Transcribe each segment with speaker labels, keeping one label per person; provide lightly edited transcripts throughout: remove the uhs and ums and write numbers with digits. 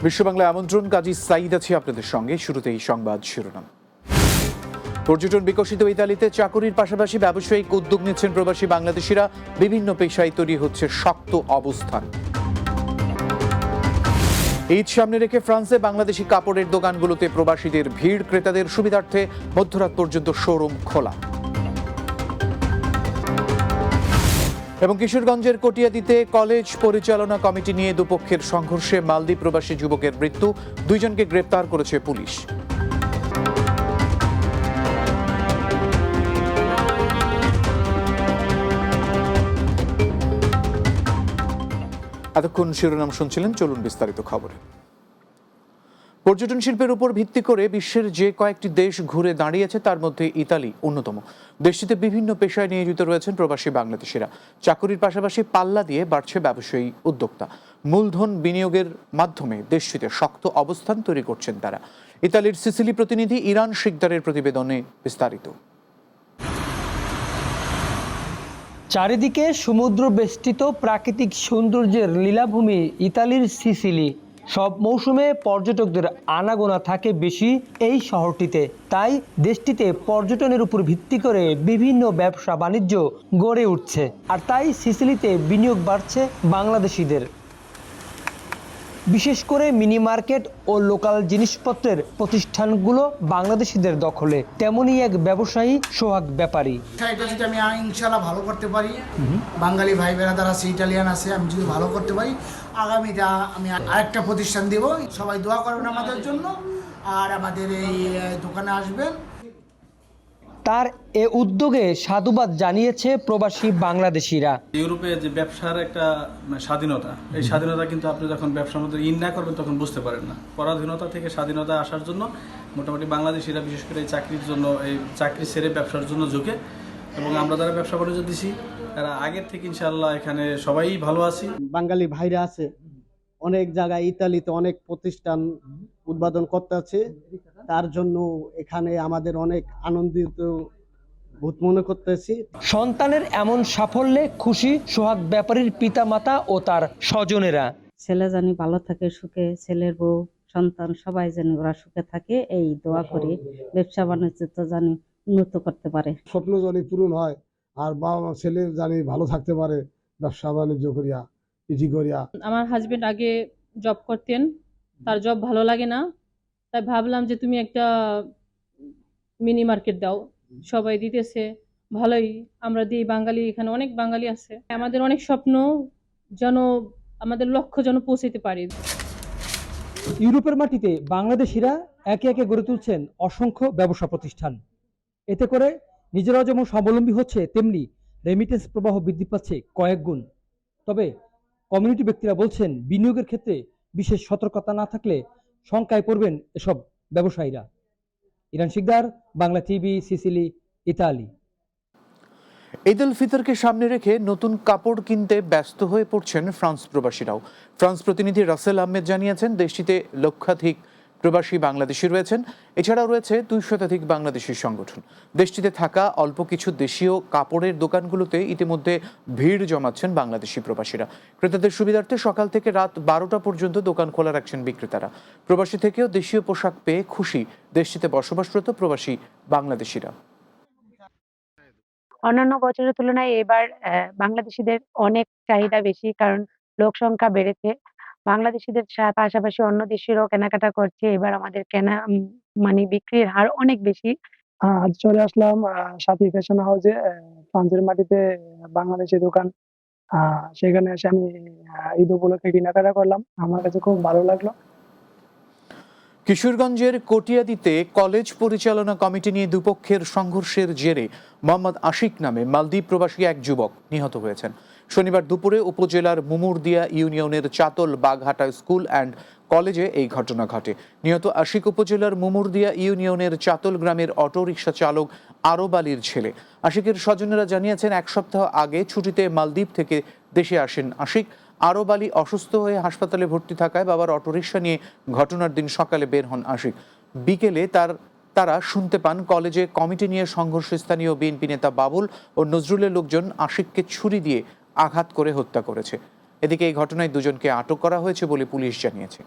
Speaker 1: বিশ্ব বাংলা আমন্ত্রণ, কাজী সাইদ আছি আপনাদের সঙ্গে। শুরুতেই সংবাদ শিরোনাম। পর্যটন বিকশিত ইতালিতে চাকরির পাশাপাশি ব্যবসায়িক উদ্যোগ নিচ্ছেন প্রবাসী বাংলাদেশিরা। বিভিন্ন পেশায় তৈরি হচ্ছে শক্ত অবস্থান। ঈদ সামনে রেখে ফ্রান্সে বাংলাদেশি কাপড়ের দোকানগুলোতে প্রবাসীদের ভিড়। ক্রেতাদের সুবিধার্থে মধ্যরাত পর্যন্ত শোরুম খোলা। এবং কিশোরগঞ্জের কটিয়াদীতে কলেজ পরিচালনা কমিটি নিয়ে দুপক্ষের সংঘর্ষে মালদ্বীপ প্রবাসী যুবকের মৃত্যু। দুইজনকে গ্রেপ্তার করেছে পুলিশ। এতক্ষণ শিরোনাম শুনছিলেন, চলুন বিস্তারিত খবরে। পর্যটন শিল্পের উপর ভিত্তি করে বিশ্বের যে কয়েকটি দেশ ঘুরে দাঁড়িয়েছে তার মধ্যে ইতালি অন্যতম। দেশটিতে বিভিন্ন পেশায় নিয়োজিত রয়েছেন প্রবাসী বাংলাদেশিরা। চাকরির পাশাপাশি পাল্লা দিয়ে বাড়ছে ব্যবসায়ী উদ্যোক্তা। মূলধন বিনিয়োগের মাধ্যমে দেশটিতে শক্ত অবস্থান তৈরি করছেন তারা। ইতালির সিসিলি প্রতিনিধি ইরান শিকদারের প্রতিবেদনে বিস্তারিত।
Speaker 2: চারিদিকে সমুদ্র বেষ্টিত প্রাকৃতিক সৌন্দর্যের লীলাভূমি ইতালির সিসিলি। সব মৌসুমে পর্যটকদের আনাগোনা থাকে বেশি এই শহরটিতে। তাই দেশটিতে পর্যটনের উপর ভিত্তি করে বিভিন্ন ব্যবসা বাণিজ্য গড়ে উঠছে। আর তাই সিসিলিতে বিনিয়োগ বাড়ছে বাংলাদেশিদের। বিশেষ করে মিনি মার্কেট ও লোকাল জিনিসপত্রের প্রতিষ্ঠানগুলো বাংলাদেশিদের দখলে। তেমনই এক ব্যবসায়ী সোহাগ ব্যাপারী।
Speaker 3: এটা যদি আমি ইনশাল্লাহ ভালো করতে পারি, বাঙালি ভাই বেড়াদার আছে, ইটালিয়ান আছে, আমি যদি ভালো করতে পারি আগামীতে আমি আরেকটা প্রতিষ্ঠান দেব। সবাই দোয়া করবেন আমাদের জন্য, আর আমাদের এই দোকানে আসবেন।
Speaker 2: তার এ উদ্যোগে সাধুবাদ জানিয়েছে প্রবাসী বাংলাদেশিরা।
Speaker 4: ইউরোপে যে ব্যবসার একটা স্বাধীনতা, এই স্বাধীনতা কিন্তু আপনি যখন ব্যবসার মধ্যে না করবেন তখন বুঝতে পারেন না। পরাধীনতা থেকে স্বাধীনতা আসার জন্য মোটামুটি বাংলাদেশিরা বিশেষ করে এই চাকরির জন্য, এই চাকরি ছেড়ে ব্যবসার জন্য ঝুঁকে। এবং আমরা যারা ব্যবসা বাণিজ্য দিছি তারা আগের থেকে ইনশাআল্লাহ এখানে সবাই ভালো আছি।
Speaker 5: বাঙালি ভাইরা আছে অনেক জায়গায়, ইতালিতে অনেক প্রতিষ্ঠান উদ্বোধন করতে আছে। তার জন্য এখানে আমাদের অনেক আনন্দিত বোধ মনে করতেছি।
Speaker 2: সন্তানের এমন সাফল্যে খুশি সোহাগ ব্যাপারীর পিতামাতা ও তার স্বজনেরা।
Speaker 6: ছেলে জানি ভালো থাকে, সুখে, ছেলের বউ সন্তান সবাই জানি ওরা সুখে থাকে, এই দোয়া করি। ব্যবসা বাণিজ্য তো জানি উন্নত করতে পারে,
Speaker 7: স্বপ্ন জানি পূরণ হয়, আর বাবা মা ছেলে জানি ভালো থাকতে পারে ব্যবসা বাণিজ্য করিয়া, ইজি করিয়া।
Speaker 8: আমার হাজবেন্ড আগে জব করতেন, তার জব ভালো লাগে না, তাই ভাবলাম যে তুমি একটা মিনি মার্কেট দাও। সবাই দিতেছে, ভালোই আমরা দিই। বাঙালি এখানে অনেক বাঙালি আছে, আমাদের অনেক স্বপ্ন যেন আমাদের লক্ষ্য যেন পৌঁছাতে পারি।
Speaker 2: ইউরোপের মাটিতে বাংলাদেশিরা একে একে গড়ে তুলছেন অসংখ্য ব্যবসা প্রতিষ্ঠান। এতে করে নিজেরাও যেমন স্বাবলম্বী হচ্ছে, তেমনি রেমিটেন্স প্রবাহ বৃদ্ধি পাচ্ছে কয়েক গুণ। তবে কমিউনিটি ব্যক্তিরা বলছেন, বিনিয়োগের ক্ষেত্রে বিশেষ সতর্কতা না থাকলে শঙ্কায় পড়বেন এসব ব্যবসায়ীরা। Iran Shikder, Bangla TV, Sicily, Italy.
Speaker 1: Eid ul ফিতরকে সামনে রেখে নতুন কাপড় কিনতে ব্যস্ত হয়ে পড়ছেন ফ্রান্স প্রবাসীরাও। ফ্রান্স প্রতিনিধি রাসেল আহমেদ জানিয়েছেন, দেশটিতে লক্ষাধিক প্রবাসী বাংলাদেশি রয়েছেন। এছাড়াও রয়েছে 200 শতাধিক বাংলাদেশি সংগঠন। দেশটিতে থাকা অল্প কিছু দেশীয় কাপড়ের দোকানগুলোতে ইতিমধ্যে ভিড় জমাচ্ছেন বাংলাদেশি প্রবাসীরা। ক্রেতাদের সুবিধার্থে সকাল থেকে রাত 12টা পর্যন্ত দোকান খোলা রাখছেন বিক্রেতারা। প্রবাসী থেকেও দেশীয় পোশাক পেয়ে খুশি দেশটিতে বসবাসরত প্রবাসী বাংলাদেশিরা।
Speaker 9: অন্যান্য বছরের তুলনায় এবার বাংলাদেশিদের অনেক চাহিদা বেশি, কারণ লোক সংখ্যা বেড়েছে। বাংলাদেশিদের পাশাপাশি অন্য দেশেরও কেনাকাটা করছে। এবার আমাদের কেনা মানে বিক্রির হার অনেক বেশি।
Speaker 5: আজ চলে আসলাম সাথী ফ্যাশন হাউসে, ফ্রান্সের মাটিতে বাংলাদেশি দোকান। সেখানে এসে আমি ঈদ উপলক্ষে কেনাকাটা করলাম। আমার কাছে খুব ভালো লাগলো।
Speaker 1: কিশোরগঞ্জের কটিয়াদীতে কলেজ পরিচালনা কমিটি নিয়ে দুপক্ষের সংঘর্ষের জেরে মোহাম্মদ আশিক নামে মালদ্বীপ প্রবাসী এক যুবক নিহত হয়েছেন। শনিবার দুপুরে উপজেলার মুমুরদিয়া ইউনিয়নের চাতল বাঘহাটা স্কুল অ্যান্ড কলেজে এই ঘটনা ঘটে। নিহত আশিক উপজেলার মুমুরদিয়া ইউনিয়নের চাতল গ্রামের অটোরিকশা চালক আরব আলীর ছেলে। আশিকের স্বজনেরা জানিয়েছেন, এক সপ্তাহ আগে ছুটিতে মালদ্বীপ থেকে দেশে আসেন আশিক। আরব আলী অসুস্থ হয়ে হাসপাতালে ভর্তি থাকায় বাবার অটোরিকশা নিয়ে ঘটনার দিন সকালে বের হন আশিক। বিকেলে তারা শুনতে পান কলেজে কমিটি নিয়ে সংঘর্ষ। স্থানীয় বিএনপি নেতা বাবুল ও নজরুলের লোকজন আশিককে ছুরি দিয়ে আঘাত করে হত্যা করেছে। এদিকে এই ঘটনায় দুজনকে আটক করা হয়েছে বলে পুলিশ জানিয়েছে।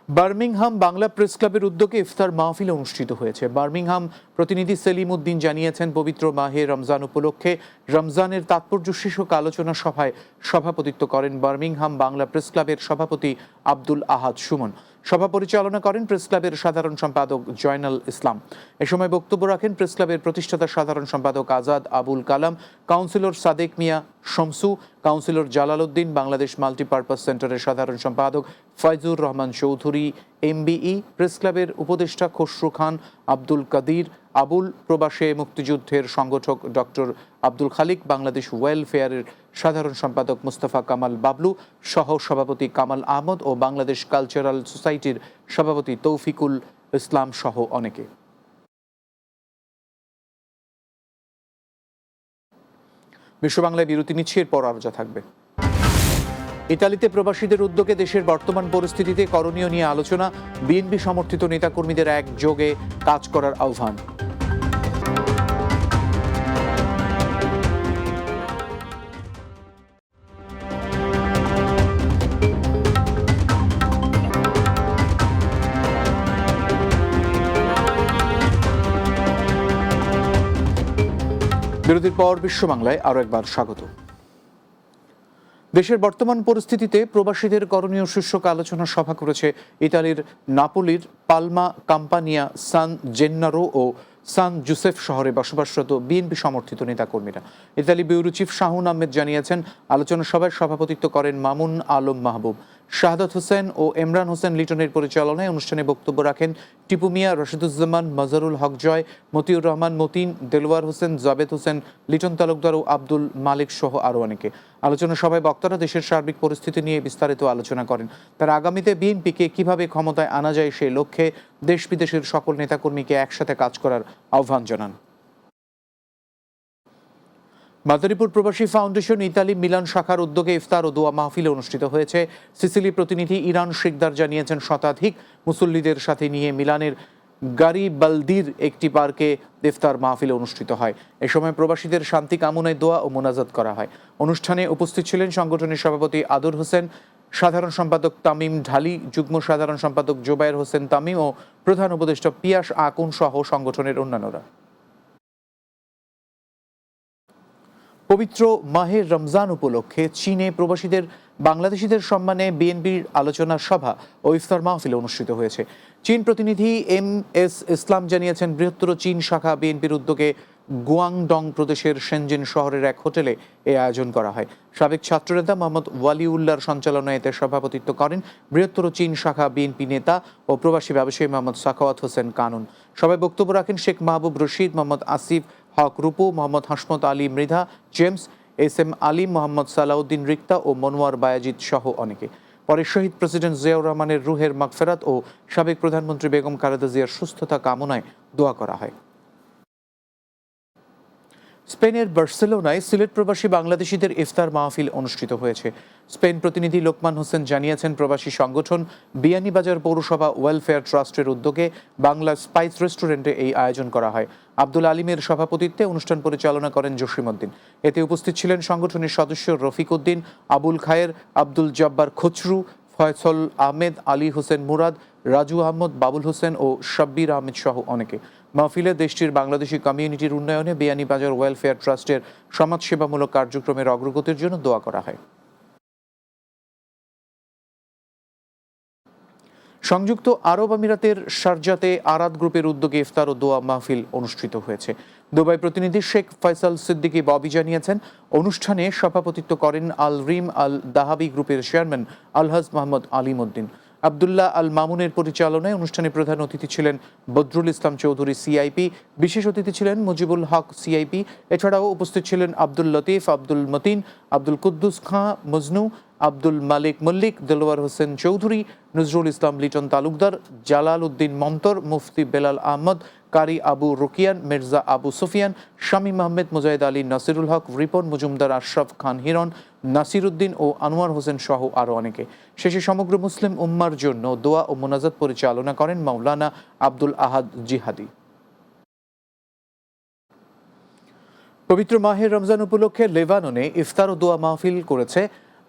Speaker 1: বার্মিংহাম বাংলা প্রেস ক্লাবের উদ্যোগে ইফতার মাহফিল অনুষ্ঠিত হয়েছে। বার্মিংহাম প্রতিনিধি সেলিম উদ্দিন জানিয়েছেন, পবিত্র মাহে রমজান উপলক্ষে রমজানের তাৎপর্য শীর্ষক আলোচনা সভায় সভাপতিত্ব করেন বার্মিংহাম বাংলা প্রেস ক্লাবের সভাপতি আব্দুল আহাদ সুমন। সভা পরিচালনা করেন প্রেস ক্লাবের সাধারণ সম্পাদক জয়নাল ইসলাম। এ সময় বক্তব্য রাখেন প্রেস ক্লাবের প্রতিষ্ঠাতা সাধারণ সম্পাদক আজাদ আবুল কালাম, কাউন্সিলর সাদেক মিয়া শমসু, কাউন্সিলর জালাল উদ্দিন, বাংলাদেশ মাল্টিপারপাস সেন্টারের সাধারণ সম্পাদক ফয়জুর রহমান চৌধুরী এমবিই, প্রেস ক্লাবের উপদেষ্টা খসরু খান, আব্দুল কাদির আবুল, প্রবাসে মুক্তিযুদ্ধের সংগঠক ডক্টর আব্দুল খালিক, বাংলাদেশ ওয়েলফেয়ারের সাধারণ সম্পাদক মুস্তাফা কামাল বাবলু, সহ সভাপতি কামাল আহমদ ও বাংলাদেশ কালচারাল সোসাইটির সভাপতি তৌফিকুল ইসলাম সহ অনেকে। বিশ্ব বাংলায় বিরতি নিচ্ছে, এরপর আরো যা থাকবে। ইতালিতে প্রবাসীদের উদ্যোগে দেশের বর্তমান পরিস্থিতিতে করণীয় নিয়ে আলোচনা, বিএনপি সমর্থিত নেতাকর্মীদের একযোগে কাজ করার আহ্বান। বিরতির পর বিশ্ব বাংলায় আরো একবার স্বাগত। দেশের বর্তমান পরিস্থিতিতে প্রবাসীদের করণীয় শীর্ষক আলোচনা সভা করেছে ইতালির নাপোলির পালমা কাম্পানিয়া, সান জেন্নারো ও সান জুসেফ শহরে বসবাসরত বিএনপি সমর্থিত নেতাকর্মীরা। ইতালি ব্যুরো চিফ শাহুন আহমেদ জানিয়েছেন, আলোচনা সভায় সভাপতিত্ব করেন মামুন আলম মাহবুব। শাহাদাত হোসেন ও ইমরান হোসেন লিটনের পরিচালনায় অনুষ্ঠানে বক্তব্য রাখেন টিপু মিয়া, রশিদুজ্জামান, মজারুল হক জয়, মতিউর রহমান মতিন, দেলোয়ার হোসেন, জাবেদ হোসেন, লিটন তালুকদার ও আব্দুল মালিক সহ আরও অনেকে। আলোচনা সভায় বক্তারা দেশের সার্বিক পরিস্থিতি নিয়ে বিস্তারিত আলোচনা করেন। তারা আগামীতে বিএনপিকে কিভাবে ক্ষমতায় আনা যায় সেই লক্ষ্যে দেশ বিদেশের সকল নেতাকর্মীকে একসাথে কাজ করার আহ্বান জানান। মাদারীপুর প্রবাসী ফাউন্ডেশন ইতালি মিলান শাখার উদ্যোগে ইফতার ও দোয়া মাহফিল অনুষ্ঠিত হয়েছে। সিসিলি প্রতিনিধি ইরান শিকদার জানিয়েছেন, শতাধিক মুসল্লিদের সাথে নিয়ে মিলানের গারিবালদির একটি পার্কে ইফতার মাহফিল অনুষ্ঠিত হয়। এ সময় প্রবাসীদের শান্তি কামনায় দোয়া ও মোনাজাত করা হয়। অনুষ্ঠানে উপস্থিত ছিলেন সংগঠনের সভাপতি আদর হোসেন, সাধারণ সম্পাদক তামিম ঢালি, যুগ্ম সাধারণ সম্পাদক জোবায়ের হোসেন তামিম ও প্রধান উপদেষ্টা পিয়াস আকুন সহ সংগঠনের অন্যান্যরা। পবিত্র মাহে রমজান উপলক্ষে চীনে প্রবাসীদের বাংলাদেশিদের সম্মানে বিএনপির আলোচনা সভা ও ইফতার মাহফিল অনুষ্ঠিত হয়েছে। চীন প্রতিনিধি MS ইসলাম জানিয়েছেন, বৃহত্তর চীন শাখা বিএনপির উদ্যোগে গুয়াংডং প্রদেশের শেনজিন শহরের এক হোটেলে এই আয়োজন করা হয়। সাবেক ছাত্রনেতা মোহাম্মদ ওয়ালিউল্লাহর সঞ্চালনায় এতে সভাপতিত্ব করেন বৃহত্তর চীন শাখা বিএনপি নেতা ও প্রবাসী ব্যবসায়ী মোহাম্মদ সাখাওয়াত হোসেন কানুন। সবাই বক্তব্য রাখেন শেখ মাহবুব রশিদ, মোহাম্মদ আসিফ হক রূপু, মোহাম্মদ হাসমত আলী মৃধা, জেমস, SM আলী, মোহাম্মদ সালাউদ্দিন রিক্তা ও মনোয়ার বায়াজিদ সহ অনেকে। পরে শহীদ প্রেসিডেন্ট জিয়াউর রহমানের রুহের মাগফেরাত ও সাবেক প্রধানমন্ত্রী বেগম খালেদা জিয়ার সুস্থতা কামনায় দোয়া করা হয়। স্পেনের বার্সেলোনায় সিলেট প্রবাসী বাংলাদেশিদের ইফতার মাহফিল অনুষ্ঠিত হয়েছে। স্পেন প্রতিনিধি লোকমান হোসেন জানিয়েছেন, প্রবাসী সংগঠন বিয়ানীবাজার পৌরসভা ওয়েলফেয়ার ট্রাস্টের উদ্যোগে বাংলা স্পাইস রেস্টুরেন্টে এই আয়োজন করা হয়। আব্দুল আলিমের সভাপতিত্বে অনুষ্ঠান পরিচালনা করেন জসিমউদ্দিন। এতে উপস্থিত ছিলেন সংগঠনের সদস্য রফিক উদ্দিন, আবুল খায়ের, আব্দুল জব্বার খচরু, ফয়সল আহমেদ, আলী হোসেন মুরাদ, রাজু আহমদ, বাবুল হোসেন ও শাব্বির আহমেদ সহ অনেকে। মাহফিলে দেশটির বাংলাদেশি কমিউনিটির উন্নয়নে বিয়ানীবাজার ওয়েলফেয়ার ট্রাস্টের সমাজসেবামূলক কার্যক্রমের অগ্রগতির জন্য দোয়া করা হয়। সংযুক্ত আরব আমিরাতের শারজাতে আরাদ গ্রুপের উদ্যোগে ইফতার ও দোয়া মাহফিল অনুষ্ঠিত হয়েছে। দুবাই প্রতিনিধি শেখ ফয়সাল সিদ্দিকী ববি জানিয়েছেন, অনুষ্ঠানে সভাপতিত্ব করেন আল রিম আল দাহাবি গ্রুপের চেয়ারম্যান আলহাজ মোহাম্মদ আলিম উদ্দিন। আবদুল্লাহ আল মামুনের পরিচালনায় অনুষ্ঠানে প্রধান অতিথি ছিলেন বদরুল ইসলাম চৌধুরী সিআইপি, বিশেষ অতিথি ছিলেন মুজিবুল হক সিআইপি। এছাড়াও উপস্থিত ছিলেন আব্দুল লতিফ, আব্দুল মতিন, আব্দুল কুদ্দুস খাঁ মজনু, আব্দুল মালিক মল্লিক, দেলোয়ার হোসেন চৌধুরী, নজরুল ইসলাম লিটন তালুকদার, জালাল উদ্দিন মন্তর, মুফতি বেলাল আহমদ, কারি আবু রুকিয়ান, মির্জা আবু সুফিয়ান, শামীম আহমেদ, মুজাহিদ আলী, নাসিরুল হক, রিপন মজুমদার, আশরাফ খান হিরণ, নাসির উদ্দিন ও আনোয়ার হোসেন সহ আরও অনেকে। শেষে সমগ্র মুসলিম উম্মার জন্য দোয়া ও মোনাজাত পরিচালনা করেন মাওলানা আব্দুল আহাদ জিহাদি। পবিত্র মাহে রমজান উপলক্ষে লেবাননে ইফতার ও দোয়া মাহফিল করেছে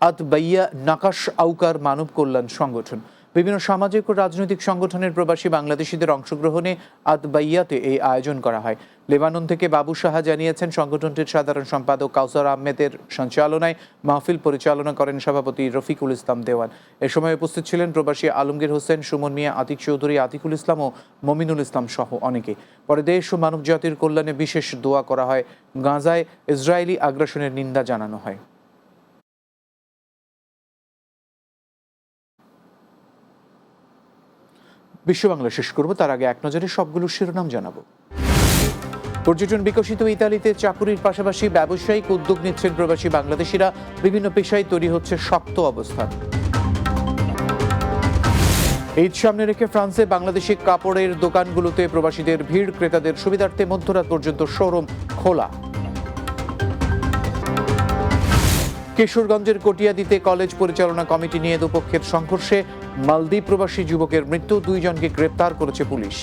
Speaker 1: আতবাইয়া নাকাশ আউকার মানব কল্যাণ সংগঠন। বিভিন্ন সামাজিক ও রাজনৈতিক সংগঠনের প্রবাসী বাংলাদেশিদের অংশগ্রহণে আদবাইয়াতে এই আয়োজন করা হয়। লেবানন থেকে বাবু সাহা জানিয়েছেন, সংগঠনটির সাধারণ সম্পাদক কাউসার আহমেদের সঞ্চালনায় মাহফিল পরিচালনা করেন সভাপতি রফিকুল ইসলাম দেওয়ান। এ সময় উপস্থিত ছিলেন প্রবাসী আলমগীর হোসেন, সুমন মিয়া, আতিক চৌধুরী, আতিকুল ইসলাম ও মমিনুল ইসলাম সহ অনেকে। পরে দেশ ও মানব জাতির কল্যাণে বিশেষ দোয়া করা হয়। গাজায় ইসরায়েলি আগ্রাসনের নিন্দা জানানো হয়। বিশ্ব বাংলা শেষ করব, তার আগে এক নজরে সবগুলো শিরোনাম জানাবো। পর্যটন বিকশিত ইতালিতে চাকুরির পাশাপাশি ব্যবসায়িক উদ্যোগ নিচ্ছেন প্রবাসী বাংলাদেশিরা। বিভিন্ন পেশায় তৈরি হচ্ছে শক্ত অবস্থান। ঈদ সামনে রেখে ফ্রান্সে বাংলাদেশি কাপড়ের দোকানগুলোতে প্রবাসীদের ভিড়, ক্রেতাদের সুবিধার্থে মধ্যরাত পর্যন্ত শোরুম খোলা। কিশোরগঞ্জের কটিয়াদীতে কলেজ পরিচালনা কমিটি নিয়ে দুপক্ষের সংঘর্ষে মালদ্বীপ প্রবাসী যুবকের মৃত্যু, 2 জনকে গ্রেপ্তার করেছে পুলিশ।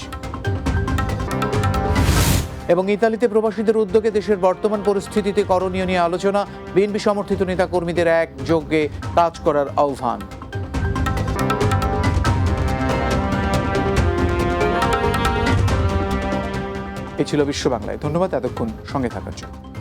Speaker 1: এবং ইতালিতে প্রবাসীদের উদ্যোগে দেশের বর্তমান পরিস্থিতিতে করণীয় নিয়ে আলোচনা, বিএনপি সমর্থিত নেতা কর্মীদের একযোগে কাজ করার আহ্বান। এ ছিল বিশ্ব বাংলায়। ধন্যবাদ এতক্ষণ সঙ্গে থাকার জন্য।